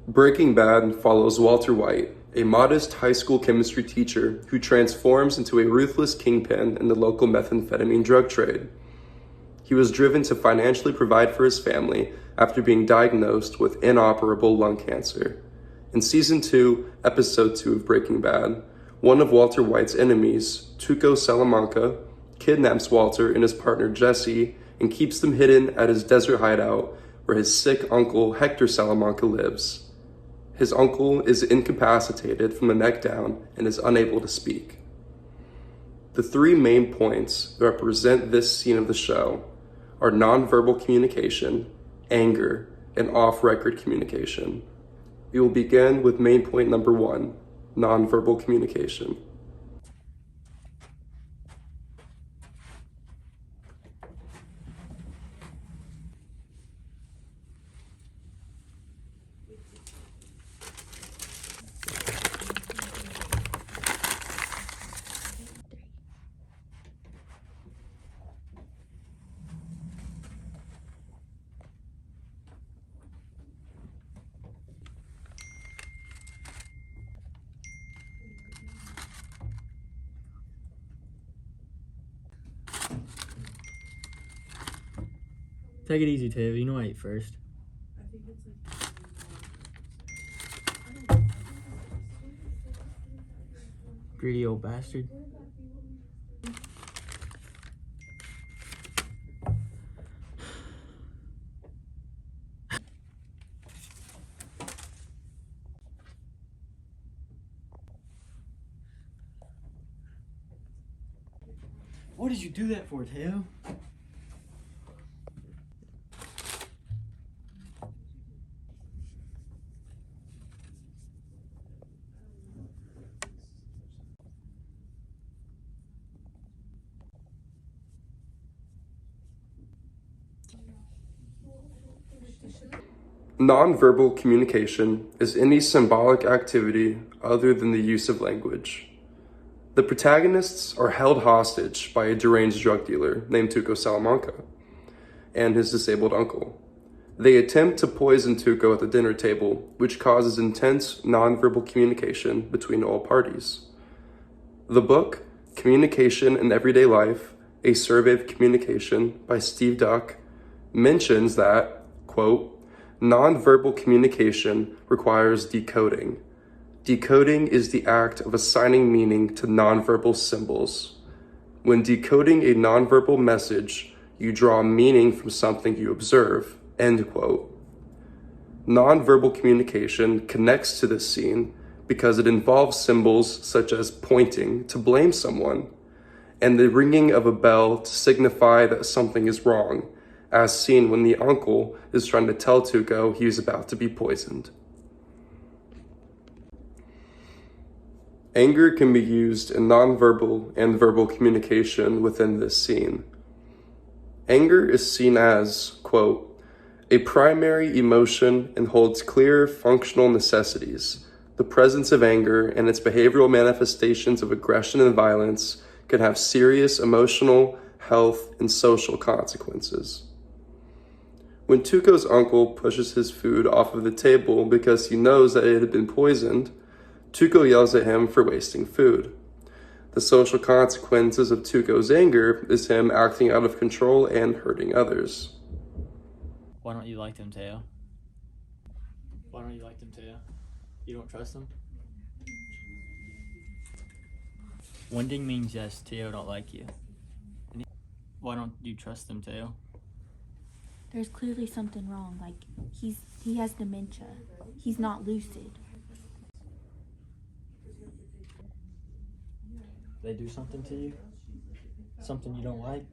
Breaking Bad follows Walter White, a modest high school chemistry teacher who transforms into a ruthless kingpin in the local methamphetamine drug trade. He was driven to financially provide for his family after being diagnosed with inoperable lung cancer. In Season 2, Episode 2 of Breaking Bad, one of Walter White's enemies, Tuco Salamanca, kidnaps Walter and his partner Jesse and keeps them hidden at his desert hideout where his sick uncle Hector Salamanca lives. His uncle is incapacitated from the neck down and is unable to speak. The three main points that represent this scene of the show are nonverbal communication, anger, and off-record communication. We will begin with main point number 1, nonverbal communication. Take it easy, Tav. You know I ate first. Greedy old bastard. What did you do that for, Tav? Nonverbal communication is any symbolic activity other than the use of language. The protagonists are held hostage by a deranged drug dealer named Tuco Salamanca and his disabled uncle. They attempt to poison Tuco at the dinner table, which causes intense nonverbal communication between all parties. The book, Communication in Everyday Life, A Survey of Communication by Steve Duck, mentions that, quote, nonverbal communication requires decoding. Decoding is the act of assigning meaning to nonverbal symbols. When decoding a nonverbal message, you draw meaning from something you observe, end quote. Nonverbal communication connects to this scene because it involves symbols such as pointing to blame someone and the ringing of a bell to signify that something is wrong, as seen when the uncle is trying to tell Tuco he is about to be poisoned. Anger can be used in nonverbal and verbal communication within this scene. Anger is seen as, quote, a primary emotion and holds clear functional necessities. The presence of anger and its behavioral manifestations of aggression and violence can have serious emotional, health, and social consequences. When Tuco's uncle pushes his food off of the table because he knows that it had been poisoned, Tuco yells at him for wasting food. The social consequences of Tuco's anger is him acting out of control and hurting others. Why don't you like them, Teo? Why don't you like them, Teo? You don't trust them? One ding means yes, Teo don't like you. Why don't you trust them, Teo? There's clearly something wrong. Like, he has dementia. He's not lucid. They do something to you? Something you don't like?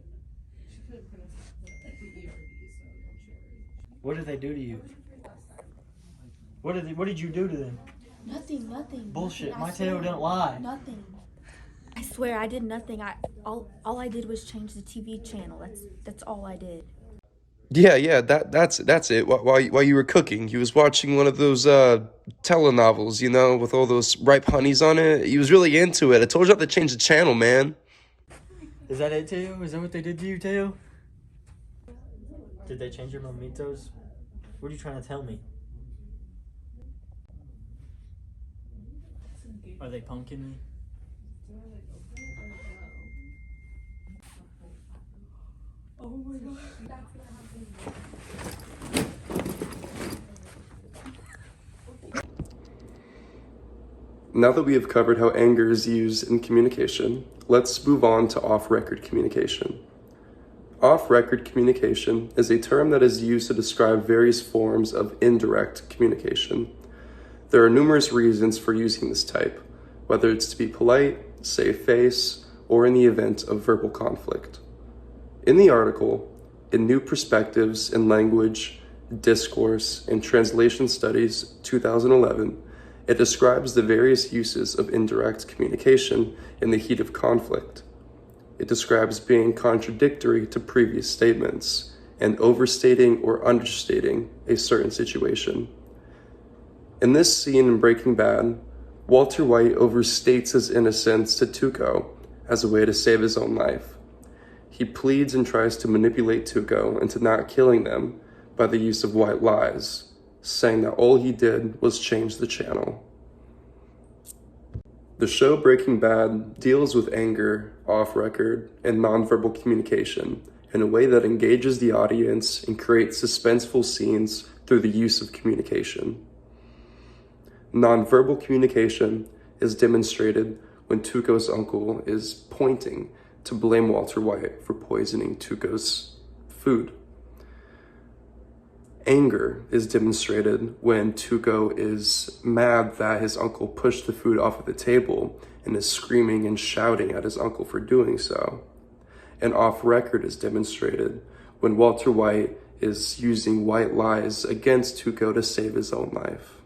What did they do to you? What did you do to them? Nothing. Bullshit. Nothing. My Teo didn't lie. Nothing. I swear I did nothing. All I did was change the TV channel. That's all I did. Yeah, that's it. While you were cooking, he was watching one of those telenovels, you know, with all those ripe honeys on it. He was really into it. I told you not to change the channel, man. Is that it, Teo? Is that what they did to you, Teo? Did they change your mamitos? What are you trying to tell me? Are they pumpkin-y? Oh my god. Now that we have covered how anger is used in communication, let's move on to off-record communication. Off-record communication is a term that is used to describe various forms of indirect communication. There are numerous reasons for using this type, whether it's to be polite, save face, or in the event of verbal conflict. In the article, in New Perspectives in Language, Discourse, and Translation Studies 2011, it describes the various uses of indirect communication in the heat of conflict. It describes being contradictory to previous statements and overstating or understating a certain situation. In this scene in Breaking Bad, Walter White overstates his innocence to Tuco as a way to save his own life. He pleads and tries to manipulate Tuco into not killing them by the use of white lies, saying that all he did was change the channel. The show Breaking Bad deals with anger, off-record, and nonverbal communication in a way that engages the audience and creates suspenseful scenes through the use of communication. Nonverbal communication is demonstrated when Tuco's uncle is pointing to blame Walter White for poisoning Tuco's food. Anger is demonstrated when Tuco is mad that his uncle pushed the food off of the table and is screaming and shouting at his uncle for doing so. And off-record is demonstrated when Walter White is using white lies against Tuco to save his own life.